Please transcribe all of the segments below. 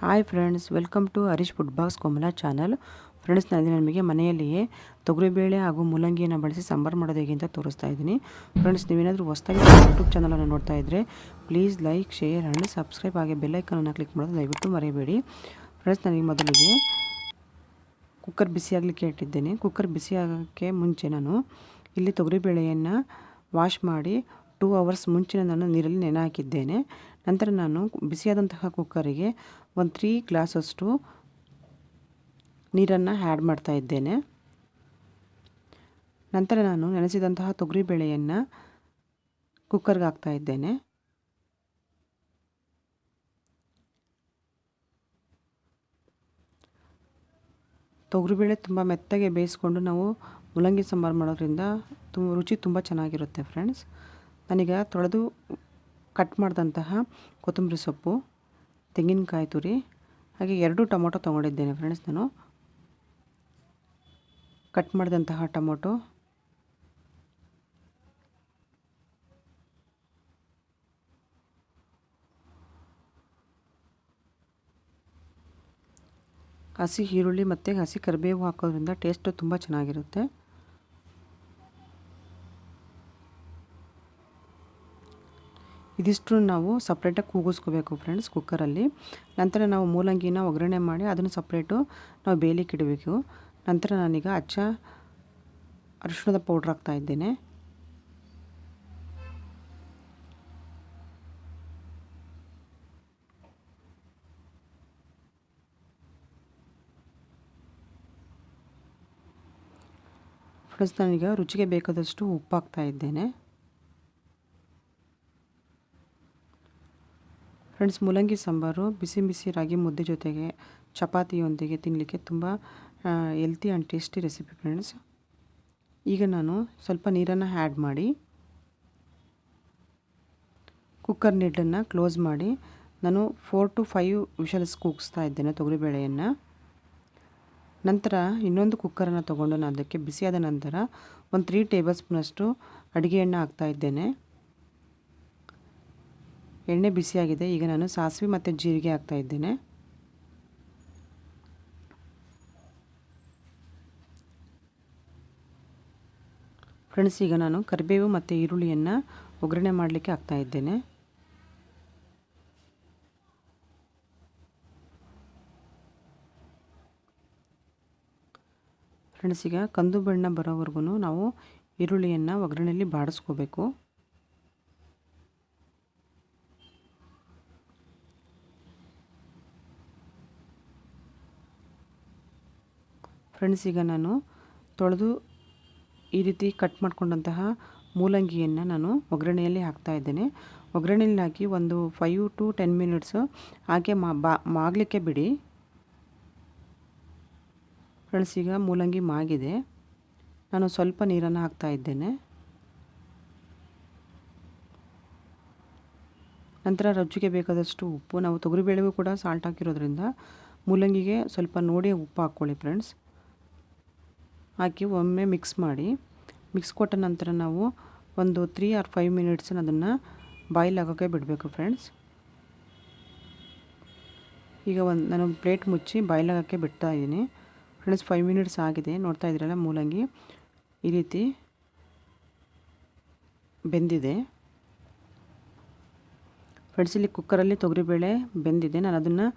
Hi friends, welcome to Harish food box Komala channel. Friends, ನಾನು ನಿಮಗೆ ಮನೆಯಲ್ಲಿಯೇ ತೊಗರಿಬೇಳೆ ಹಾಗೂ ಮುಲ್ಲಂಗಿಯನ್ನು ಬಳಸಿ ಸಾಂಬಾರು ಮಾಡೋದು ಹೇಗೆ ಅಂತ ತೋರಿಸ್ತಾ ಇದ್ದೀನಿ. ಫ್ರೆಂಡ್ಸ್, ನೀವೇನಾದರೂ ಹೊಸದಾಗಿ ಯೂಟ್ಯೂಬ್ ಚಾನಲನ್ನು ನೋಡ್ತಾ ಇದ್ದರೆ please like, share and subscribe ಹಾಗೆ ಬೆಲ್ ಐಕನನ್ನು ಕ್ಲಿಕ್ ಮಾಡೋದು ದಯವಿಟ್ಟು ಮರೆಯಬೇಡಿ. ಫ್ರೆಂಡ್ಸ್, ನನಗೆ ಮೊದಲಿಗೆ ಕುಕ್ಕರ್ ಬಿಸಿಯಾಗಲಿಕ್ಕೆ ಇಟ್ಟಿದ್ದೇನೆ. ಕುಕ್ಕರ್ ಬಿಸಿಯಾಗೋಕ್ಕೆ ಮುಂಚೆ ನಾನು ಇಲ್ಲಿ ತೊಗರಿಬೇಳೆಯನ್ನು ವಾಶ್ ಮಾಡಿ 2 ಅವರ್ಸ್ ಮುಂಚೆ ನಾನು ನೀರಲ್ಲಿ ನೆನೆ ಹಾಕಿದ್ದೇನೆ. ನಂತರ ನಾನು ಬಿಸಿಯಾದಂತಹ ಕುಕ್ಕರಿಗೆ 3 ಗ್ಲಾಸಷ್ಟು ನೀರನ್ನು ಆ್ಯಡ್ ಮಾಡ್ತಾ ಇದ್ದೇನೆ. ನಂತರ ನಾನು ನೆನೆಸಿದಂತಹ ತೊಗರಿಬೇಳೆಯನ್ನು ಕುಕ್ಕರ್ಗೆ ಹಾಕ್ತಾ ಇದ್ದೇನೆ. ತೊಗರಿಬೇಳೆ ತುಂಬ ಮೆತ್ತಗೆ ಬೇಯಿಸ್ಕೊಂಡು ನಾವು ಮುಲ್ಲಂಗಿ ಸಾಂಬಾರು ಮಾಡೋದ್ರಿಂದ ರುಚಿ ತುಂಬ ಚೆನ್ನಾಗಿರುತ್ತೆ. ಫ್ರೆಂಡ್ಸ್, ನಾನೀಗ ತೊಳೆದು ಕಟ್ ಮಾಡಿದಂತಹ ಕೊತ್ತಂಬರಿ ಸೊಪ್ಪು, ತೆಂಗಿನಕಾಯಿ ತುರಿ ಹಾಗೆ 2 ಟೊಮೊಟೊ ತೊಗೊಂಡಿದ್ದೇನೆ. ಫ್ರೆಂಡ್ಸ್, ನಾನು ಕಟ್ ಮಾಡಿದಂತಹ ಟೊಮೊಟೊ, ಹಸಿ ಈರುಳ್ಳಿ ಮತ್ತು ಹಸಿ ಕರಿಬೇವು ಹಾಕೋದ್ರಿಂದ ಟೇಸ್ಟು ತುಂಬ ಚೆನ್ನಾಗಿರುತ್ತೆ. ಇದಿಷ್ಟು ನಾವು ಸಪ್ರೇಟಾಗಿ ಕೂಗಿಸ್ಕೋಬೇಕು ಫ್ರೆಂಡ್ಸ್ ಕುಕ್ಕರಲ್ಲಿ. ನಂತರ ನಾವು ಮೂಲಂಗಿನ ಒಗ್ಗರಣೆ ಮಾಡಿ ಅದನ್ನು ಸಪ್ರೇಟು ನಾವು ಬೇಯಲಿಕ್ಕೆ ಇಡಬೇಕು. ನಂತರ ನಾನೀಗ ಅರಿಶಿಣದ ಪೌಡ್ರ್ ಹಾಕ್ತಾ ಇದ್ದೇನೆ. ಫ್ರೆಂಡ್ಸ್, ನಾನೀಗ ರುಚಿಗೆ ಬೇಕಾದಷ್ಟು ಉಪ್ಪು ಹಾಕ್ತಾ ಇದ್ದೇನೆ. ಫ್ರೆಂಡ್ಸ್, ಮುಲ್ಲಂಗಿ ಸಾಂಬಾರು ಬಿಸಿ ಬಿಸಿ ರಾಗಿ ಮುದ್ದೆ ಜೊತೆಗೆ ಚಪಾತಿಯೊಂದಿಗೆ ತಿನ್ನಲಿಕ್ಕೆ ತುಂಬ healthy and tasty recipe. Friends, ಈಗ ನಾನು ಸ್ವಲ್ಪ ನೀರನ್ನು ಆ್ಯಡ್ ಮಾಡಿ ಕುಕ್ಕರ್ ಲಿಡ್ಡನ್ನು ಕ್ಲೋಸ್ ಮಾಡಿ ನಾನು 4 to 5 ವಿಷಲ್ಸ್ ಕೂಗಿಸ್ತಾ ಇದ್ದೇನೆ ತೊಗರಿಬೇಳೆಯನ್ನು. ನಂತರ ಇನ್ನೊಂದು ಕುಕ್ಕರನ್ನು ತೊಗೊಂಡು ನಾನು ಅದಕ್ಕೆ ಬಿಸಿಯಾದ ನಂತರ 3 ಟೇಬಲ್ ಸ್ಪೂನಷ್ಟು ಅಡುಗೆ ಎಣ್ಣೆ ಹಾಕ್ತಾ ಇದ್ದೇನೆ. ಎಣ್ಣೆ ಬಿಸಿಯಾಗಿದೆ. ಈಗ ನಾನು ಸಾಸಿವೆ ಮತ್ತು ಜೀರಿಗೆ ಹಾಕ್ತಾ ಇದ್ದೇನೆ. ಫ್ರೆಂಡ್ಸ್, ಈಗ ನಾನು ಕರಿಬೇವು ಮತ್ತು ಈರುಳ್ಳಿಯನ್ನು ಒಗ್ಗರಣೆ ಮಾಡಲಿಕ್ಕೆ ಹಾಕ್ತಾ ಇದ್ದೇನೆ. ಫ್ರೆಂಡ್ಸ್, ಈಗ ಕಂದು ಬಣ್ಣ ಬರೋವರೆಗೂ ನಾವು ಈರುಳ್ಳಿಯನ್ನು ಒಗ್ಗರಣೆಯಲ್ಲಿ ಬಾಡಿಸ್ಕೋಬೇಕು. ಫ್ರೆಂಡ್ಸ್, ಈಗ ನಾನು ತೊಳೆದು ಈ ರೀತಿ ಕಟ್ ಮಾಡ್ಕೊಂಡಂತಹ ಮೂಲಂಗಿಯನ್ನು ನಾನು ಒಗ್ಗರಣೆಯಲ್ಲಿ ಹಾಕ್ತಾ ಇದ್ದೇನೆ. ಒಗ್ಗರಣೆಯಲ್ಲಿ ಹಾಕಿ ಒಂದು 5 to 10 ಮಿನಿಟ್ಸು ಹಾಗೆ ಮಾಗಲಿಕ್ಕೆ ಬಿಡಿ. ಫ್ರೆಂಡ್ಸ್, ಈಗ ಮೂಲಂಗಿ ಮಾಗಿದೆ. ನಾನು ಸ್ವಲ್ಪ ನೀರನ್ನು ಹಾಕ್ತಾ ಇದ್ದೇನೆ. ನಂತರ ರುಚಿಗೆ ಬೇಕಾದಷ್ಟು ಉಪ್ಪು, ನಾವು ತೊಗರಿಬೇಳೆಗೂ ಕೂಡ ಸಾಲ್ಟ್ ಹಾಕಿರೋದ್ರಿಂದ ಮೂಲಂಗಿಗೆ ಸ್ವಲ್ಪ ನೋಡಿ ಉಪ್ಪು ಹಾಕ್ಕೊಳ್ಳಿ. ಫ್ರೆಂಡ್ಸ್, ಹಾಕಿ ಒಮ್ಮೆ ಮಿಕ್ಸ್ ಮಾಡಿ. ಮಿಕ್ಸ್ ಕೊಟ್ಟ ನಂತರ ನಾವು ಒಂದು 3 or 5 ಮಿನಿಟ್ಸ್ ಅದನ್ನು ಬಾಯ್ಲ್ ಆಗೋಕ್ಕೆ ಬಿಡಬೇಕು. ಫ್ರೆಂಡ್ಸ್, ಈಗ ನಾನು ಪ್ಲೇಟ್ ಮುಚ್ಚಿ ಬಾಯ್ಲ್ ಆಗೋಕ್ಕೆ ಬಿಡ್ತಾ ಇದ್ದೀನಿ. ಫ್ರೆಂಡ್ಸ್, 5 ಮಿನಿಟ್ಸ್ ಆಗಿದೆ. ನೋಡ್ತಾ ಇದ್ದೀರಲ್ಲ, ಮೂಲಂಗಿ ಈ ರೀತಿ ಬೆಂದಿದೆ. ಫ್ರೆಂಡ್ಸ್, ಇಲ್ಲಿ ಕುಕ್ಕರಲ್ಲಿ ತೊಗರಿಬೇಳೆ ಬೆಂದಿದೆ. ನಾನು ಅದನ್ನು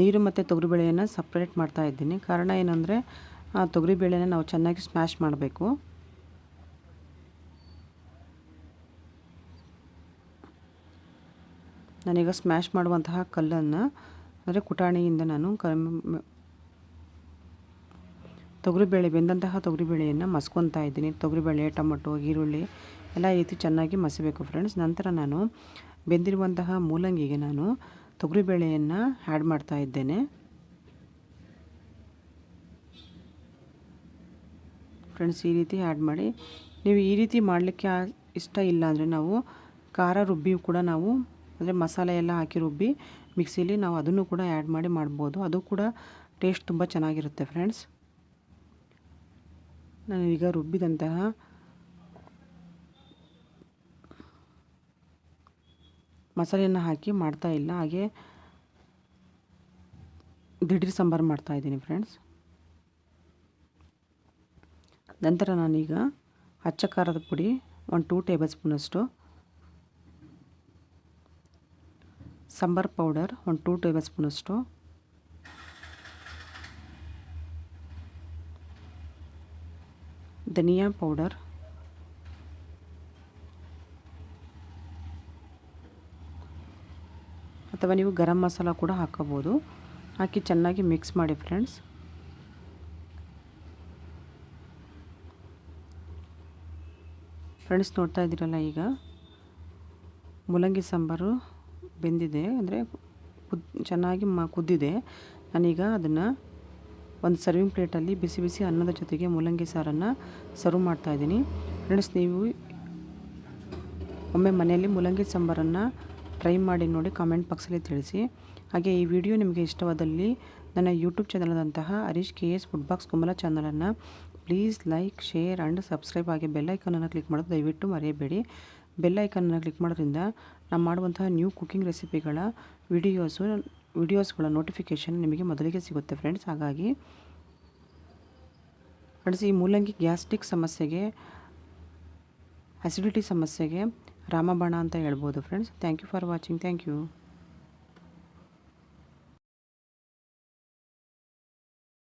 ನೀರು ಮತ್ತು ತೊಗರಿಬೇಳೆಯನ್ನು ಸಪ್ರೇಟ್ ಮಾಡ್ತಾ ಇದ್ದೀನಿ. ಕಾರಣ ಏನಂದರೆ ಆ ತೊಗರಿಬೇಳೆನ ನಾವು ಚೆನ್ನಾಗಿ ಸ್ಮ್ಯಾಶ್ ಮಾಡಬೇಕು. ನಾನೀಗ ಸ್ಮ್ಯಾಶ್ ಮಾಡುವಂತಹ ಕಲ್ಲನ್ನು ಅಂದರೆ ಕುಟಾಣಿಯಿಂದ ನಾನು ತೊಗರಿಬೇಳೆ ಬೆಂದಂತಹ ತೊಗರಿಬೇಳೆಯನ್ನು ಮಸ್ಕೊತಾ ಇದ್ದೀನಿ. ತೊಗರಿಬೇಳೆ, ಟೊಮೊಟೊ, ಈರುಳ್ಳಿ ಎಲ್ಲ ಈ ರೀತಿ ಚೆನ್ನಾಗಿ ಮಸಬೇಕು. ಫ್ರೆಂಡ್ಸ್, ನಂತರ ನಾನು ಬೆಂದಿರುವಂತಹ ಮೂಲಂಗಿಗೆ ನಾನು ತೊಗರಿಬೇಳೆಯನ್ನು ಆ್ಯಡ್ ಮಾಡ್ತಾ ಇದ್ದೇನೆ. ಫ್ರೆಂಡ್ಸ್, ಈ ರೀತಿ ಆ್ಯಡ್ ಮಾಡಿ. ನೀವು ಈ ರೀತಿ ಮಾಡಲಿಕ್ಕೆ ಇಷ್ಟ ಇಲ್ಲ ಅಂದರೆ ನಾವು ಖಾರ ರುಬ್ಬಿ ಕೂಡ ನಾವು ಅಂದರೆ ಮಸಾಲೆ ಎಲ್ಲ ಹಾಕಿ ರುಬ್ಬಿ ಮಿಕ್ಸಿಲಿ ನಾವು ಅದನ್ನು ಕೂಡ ಆ್ಯಡ್ ಮಾಡಿ ಮಾಡ್ಬೋದು. ಅದು ಕೂಡ ಟೇಸ್ಟ್ ತುಂಬ ಚೆನ್ನಾಗಿರುತ್ತೆ. ಫ್ರೆಂಡ್ಸ್, ನಾನು ಈಗ ರುಬ್ಬಿದಂತಹ ಮಸಾಲೆಯನ್ನು ಹಾಕಿ ಮಾಡ್ತಾ ಇಲ್ಲ. ಹಾಗೆ ದಿಢೀರ್ ಸಾಂಬಾರು ಮಾಡ್ತಾಯಿದ್ದೀನಿ ಫ್ರೆಂಡ್ಸ್. ನಂತರ ನಾನೀಗ ಅಚ್ಚ ಖಾರದ ಪುಡಿ 2 ಟೇಬಲ್ ಸ್ಪೂನಷ್ಟು, ಸಾಂಬಾರ್ ಪೌಡರ್ 2 ಟೇಬಲ್ ಸ್ಪೂನಷ್ಟು, ಧನಿಯಾ ಪೌಡರ್, ಅಥವಾ ನೀವು ಗರಂ ಮಸಾಲ ಕೂಡ ಹಾಕೋಬೋದು. ಹಾಕಿ ಚೆನ್ನಾಗಿ ಮಿಕ್ಸ್ ಮಾಡಿ ಫ್ರೆಂಡ್ಸ್. ನೋಡ್ತಾ ಇದ್ದೀರಲ್ಲ, ಈಗ ಮುಲ್ಲಂಗಿ ಸಾಂಬಾರು ಬೆಂದಿದೆ, ಅಂದರೆ ಚೆನ್ನಾಗಿ ಕುದ್ದಿದೆ. ನಾನೀಗ ಅದನ್ನು ಒಂದು ಸರ್ವಿಂಗ್ ಪ್ಲೇಟಲ್ಲಿ ಬಿಸಿ ಬಿಸಿ ಅನ್ನದ ಜೊತೆಗೆ ಮುಲ್ಲಂಗಿ ಸಾರನ್ನು ಸರ್ವ್ ಮಾಡ್ತಾಯಿದ್ದೀನಿ. ಫ್ರೆಂಡ್ಸ್, ನೀವು ಒಮ್ಮೆ ಮನೆಯಲ್ಲಿ ಮುಲ್ಲಂಗಿ ಸಾಂಬಾರನ್ನು ಟ್ರೈ ಮಾಡಿ ನೋಡಿ, ಕಾಮೆಂಟ್ ಬಾಕ್ಸಲ್ಲಿ ತಿಳಿಸಿ. ಹಾಗೆ ಈ ವಿಡಿಯೋ ನಿಮಗೆ ಇಷ್ಟವಾದಲ್ಲಿ ನನ್ನ ಯೂಟ್ಯೂಬ್ ಚಾನಲಾದಂತಹ Harish KS food box Komala ಚಾನಲನ್ನು please like, share and subscribe. ಹಾಗೆ ಬೆಲ್ ಐಕನನ್ನು ಕ್ಲಿಕ್ ಮಾಡೋದು ದಯವಿಟ್ಟು ಮರೆಯಬೇಡಿ. ಬೆಲ್ ಐಕನನ್ನು ಕ್ಲಿಕ್ ಮಾಡೋದ್ರಿಂದ ನಾನು ಮಾಡುವಂತಹ ನ್ಯೂ ಕುಕ್ಕಿಂಗ್ ರೆಸಿಪಿಗಳ ವಿಡಿಯೋಸ್ಗಳ ನೋಟಿಫಿಕೇಷನ್ ನಿಮಗೆ ಮೊದಲಿಗೆ ಸಿಗುತ್ತೆ ಫ್ರೆಂಡ್ಸ್. ಹಾಗಾಗಿ ಫ್ರೆಂಡ್ಸ್, ಈ ಮೂಲಂಗಿ ಗ್ಯಾಸ್ಟ್ರಿಕ್ ಸಮಸ್ಯೆಗೆ, ಅಸಿಡಿಟಿ ಸಮಸ್ಯೆಗೆ ರಾಮಬಾಣ ಅಂತ ಹೇಳ್ಬೋದು friends. Thank you for watching. Thank you.